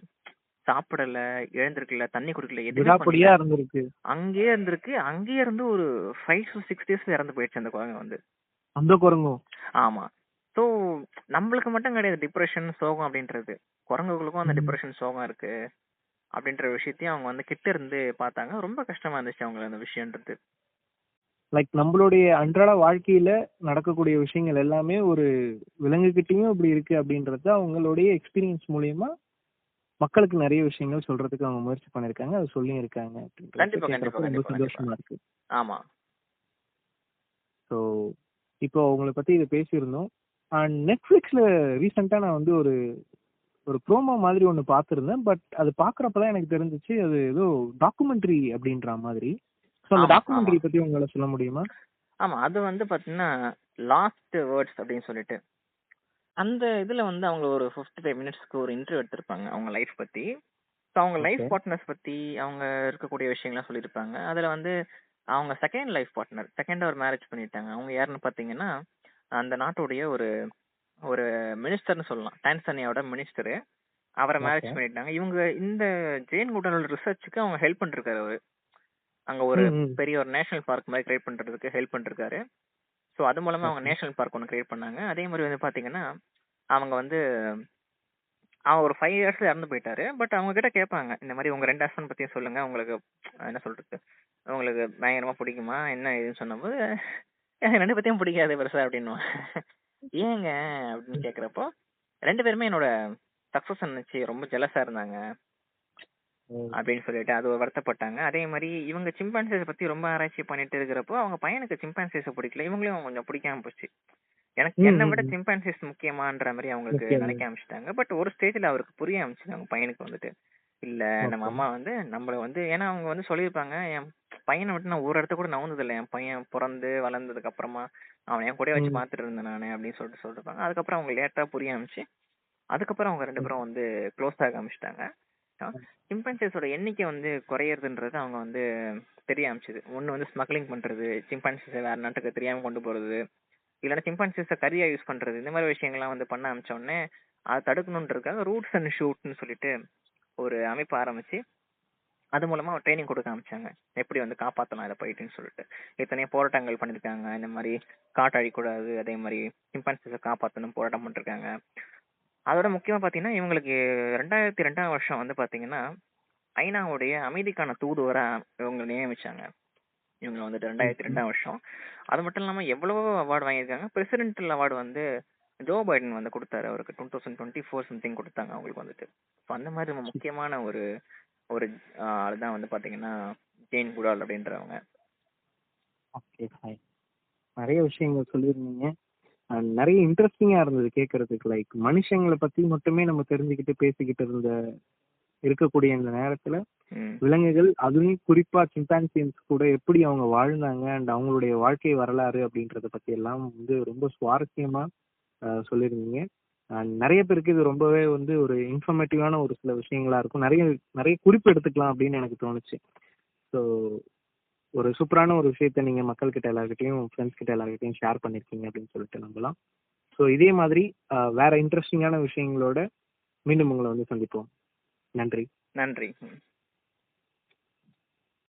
சாப்பிடல, எழுந்திருக்கல, தண்ணி குடிக்கல, எதுவுமே பண்ணல. விடாப்படியா இருந்திருக்கு. அங்கேயே இருந்திருக்கு. அங்கேயே இருந்து ஒரு 5 to 6 டேஸ்ல இறந்து போயிடுச்சு அந்த குரங்கு வந்து. அந்த குரங்கும். ஆமா. ஸோ நம்மளுக்கு மட்டும் கிடையாது டிப்ரெஷன், சோகம் அப்படின்றது. குரங்குகளுக்கும் அந்த டிப்ரெஷன், சோகம் இருக்கு அப்படின்ற விஷயத்தையும் அவங்க வந்து கிட்ட இருந்து பார்த்தாங்க. ரொம்ப கஷ்டமா இருந்துச்சு அவங்களுக்கு அந்த விஷயம்ன்றது. லைக் நம்மளுடைய அன்றாட வாழ்க்கையில நடக்கக்கூடிய விஷயங்கள் எல்லாமே ஒரு விலங்குகிட்டயும் இப்படி இருக்கு அப்படின்றத அவங்களுடைய எக்ஸ்பீரியன்ஸ் மூலியமா மக்களுக்கு நிறைய விஷயங்கள் சொல்றதுக்கு அவங்க முயற்சி பண்ணிருக்காங்க, அது சொல்லியும் இருக்காங்க அப்படின்றது கண்டிப்பா, கண்டிப்பா, கேட்கறப்ப ரொம்ப கண்டிப்பா, கண்டிப்பா. சந்தோஷமா இருக்கு. ஆமா. ஸோ இப்போ உங்களை பத்தி இதை பேசியிருந்தோம். அண்ட் நெட்ஃபிளிக்ஸ்ல ரீசெண்டா நான் வந்து ஒரு ஒரு ப்ரோமோ மாதிரி ஒன்று பார்த்துருந்தேன். பட் அது பார்க்குறப்பதான் எனக்கு தெரிஞ்சிச்சு அது ஏதோ டாக்குமெண்ட்ரி அப்படின்ற மாதிரி. ஸோ அந்த ஆமா, ஆமா. டாக்குமெண்ட்ரி பத்தி உங்களால சொல்ல முடியுமா? ஆமா. அது வந்து பாத்தீங்கன்னா, லாஸ்ட் வேர்ட்ஸ் அப்படின்னு சொல்லிட்டு. அந்த இதுல வந்து அவங்க ஒரு 55 மினிட்ஸ்க்கு ஒரு இன்டர்வியூ எடுத்திருப்பாங்க அவங்க லைஃப் பத்தி. ஸோ அவங்க லைஃப் ஓகே. பார்ட்னர்ஸ் பத்தி அவங்க இருக்கக்கூடிய விஷயங்கள்லாம் சொல்லியிருப்பாங்க. அதுல வந்து அவங்க செகண்ட் லைஃப் பார்ட்னர், செகண்டா ஒரு மேரேஜ் பண்ணிட்டாங்க. அவங்க யாருன்னு பாத்தீங்கன்னா, அந்த நாட்டுடைய ஒரு ஒரு மினிஸ்டர்னு சொல்லலாம். டான்சானியாவோட மினிஸ்டரு. அவரை மேரேஜ் ஓகே. பண்ணிட்டாங்க. இவங்க இந்த ஜெயின் குடானோட ரிசர்ச்சுக்கு அவங்க ஹெல்ப் பண்ணிருக்காரு அவரு. அங்க ஒரு ம் ம். பெரிய ஒரு நேஷனல் பார்க் மாதிரி கிரியேட் பண்றதுக்கு ஹெல்ப் பண்ணிருக்காரு. ஸோ அது மூலமா அவங்க ஓகே. நேஷனல் பார்க் ஒன்று கிரியேட் பண்ணாங்க. அதே மாதிரி வந்து பாத்தீங்கன்னா, அவங்க வந்து அவர் ஒரு 5 இயர்ஸ்ல இறந்து போயிட்டாரு. பட் அவங்க கிட்ட கேட்பாங்க, இந்த மாதிரி உங்க 2 ஹஸ்பண்ட் பத்தியும் சொல்லுங்க. உங்களுக்கு என்ன சொல்றது, உங்களுக்கு பயங்கரமா பிடிக்குமா என்ன ஏதுன்னு சொன்னபோது, எனக்கு 2 பத்தியும் பிடிக்காது பெருசா அப்படின்னுவான். ஏங்க அப்படின்னு கேட்குறப்போ, 2 பேருமே என்னோட சக்சஸ் நினைச்சு ரொம்ப ஜெலஸா இருந்தாங்க ஓ. அப்படின்னு சொல்லிட்டு அது ஒரு வருத்தப்பட்டாங்க. அதே மாதிரி இவங்க சிம்பான்சேஸ் பத்தி ரொம்ப ஆராய்ச்சி பண்ணிட்டு இருக்கிறப்போ அவங்க பையனுக்கு சிம்பான்சேஸை பிடிக்கல, இவங்களையும் கொஞ்சம் பிடிக்காம போச்சு. எனக்கு ம் என்னை ம் விட ம். சிம்பான்சிஸ் முக்கியமான்ற மாதிரி அவங்களுக்கு ஓகே. நினைக்க ஆரம்பிச்சிட்டாங்க. பட் ஒரு ஸ்டேஜ்ல அவருக்கு புரிய ஆரம்பிச்சு அவங்க பையனுக்கு வந்துட்டு, இல்ல நம்ம ஓகே. அம்மா வந்து நம்மள வந்து, ஏன்னா அவங்க வந்து சொல்லியிருப்பாங்க, என் பையனை விட்டு நான் ஒரு இடத்த கூட நவுந்தது இல்லை, என் பையன் பிறந்து வளர்ந்ததுக்கு அப்புறமா அவனை என் கூட வச்சு ம். பார்த்துட்டு இருந்தேன் நானு அப்படின்னு சொல்லிருப்பாங்க. அதுக்கப்புறம் அவங்க லேட்டா புரிய ஆரம்பிச்சு, அதுக்கப்புறம் அவங்க 2 பேரும் வந்து க்ளோஸ் ஆக ஆரம்பிச்சிட்டாங்க. சிம்பான்சிஸோட எண்ணிக்கை வந்து குறையறதுன்றது அவங்க வந்து தெரிய ஆரம்பிச்சது. ஒன்னு வந்து ஸ்மக்லிங் பண்றது, சிம்பான்சிஸை வேற நாட்டுக்கு தெரியாம கொண்டு போறது, இல்லைன்னா சிம்பான்சிஸை கரியா யூஸ் பண்றது, இந்த மாதிரி விஷயங்கள்லாம் வந்து பண்ண ஆரம்பிச்ச உடனே அதை தடுக்கணுன்றதுக்காக ரூட்ஸ் அண்ட் ஷூட்னு சொல்லிட்டு ஒரு அமைப்பு ஆரம்பிச்சு அது மூலமா ட்ரைனிங் கொடுக்க ஆரம்பிச்சாங்க. எப்படி வந்து காப்பாற்றலாம் இதை போயிட்டுன்னு சொல்லிட்டு எத்தனையோ போராட்டங்கள் பண்ணிருக்காங்க. இந்த மாதிரி காட்டு அழிக்கூடாது, அதே மாதிரி சிம்பான்சிஸை காப்பாற்றணும் போராட்டம் பண்ணிருக்காங்க. அதோட முக்கியமா பாத்தீங்கன்னா இவங்களுக்கு 2002ஆம் வருஷம் வந்து பாத்தீங்கன்னா ஐநாவுடைய அமைதிக்கான தூதுவரா இவங்க நியமிச்சாங்க. இவங்க வந்துட்டு 2002ஆம் வருஷம். அது மட்டும் இல்லாம எவ்வளவோ அவார்டு வாங்கியிருக்காங்க. பிரசிடென்டல் அவார்டு வந்து ஜோ பைடன் வந்து கொடுத்தாரு அவருக்கு. 2024 சம்திங் கொடுத்தாங்க அவங்களுக்கு வந்துட்டு. ஸோ அந்த மாதிரி ரொம்ப முக்கியமான ஒரு ஒரு அதுதான் வந்து பாத்தீங்கன்னா ஜெயின் குடால் அப்படின்றவங்க. ஓகே. ஃபைன். நிறைய விஷயங்கள் சொல்லியிருந்தீங்க. நிறைய இன்ட்ரெஸ்டிங்கா இருந்தது கேட்கறதுக்கு. லைக் மனுஷங்களை பத்தி மட்டுமே நம்ம தெரிஞ்சுக்கிட்டு பேசிக்கிட்டு இருந்த இருக்கக்கூடிய இந்த நேரத்துல விலங்குகள், அதுவும் குறிப்பா சிம்பான்சின்ஸ் கூட எப்படி அவங்க வாழ்ந்தாங்க அண்ட் அவங்களுடைய வாழ்க்கை வரலாறு அப்படின்றத பத்தி எல்லாம் வந்து ரொம்ப சுவாரஸ்யமா சொல்லியிருந்தீங்க. நிறைய பேருக்கு இது ரொம்பவே வந்து ஒரு இன்ஃபர்மேட்டிவான ஒரு சில விஷயங்களா இருக்கும். நிறைய நிறைய குறிப்பு எடுத்துக்கலாம் அப்படின்னு எனக்கு தோணுச்சு. ஸோ ஒரு சூப்பரான ஒரு விஷயத்த நீங்க மக்கள் கிட்ட எல்லார்கிட்டையும், ஃப்ரெண்ட்ஸ் கிட்ட எல்லார்கிட்டையும் ஷேர் பண்ணிருக்கீங்க அப்படின்னு சொல்லிட்டு நம்பலாம். ஸோ இதே மாதிரி வேற இன்ட்ரெஸ்டிங்கான விஷயங்களோட மீண்டும் உங்களை வந்து சந்திப்போம். நன்றி. நன்றி.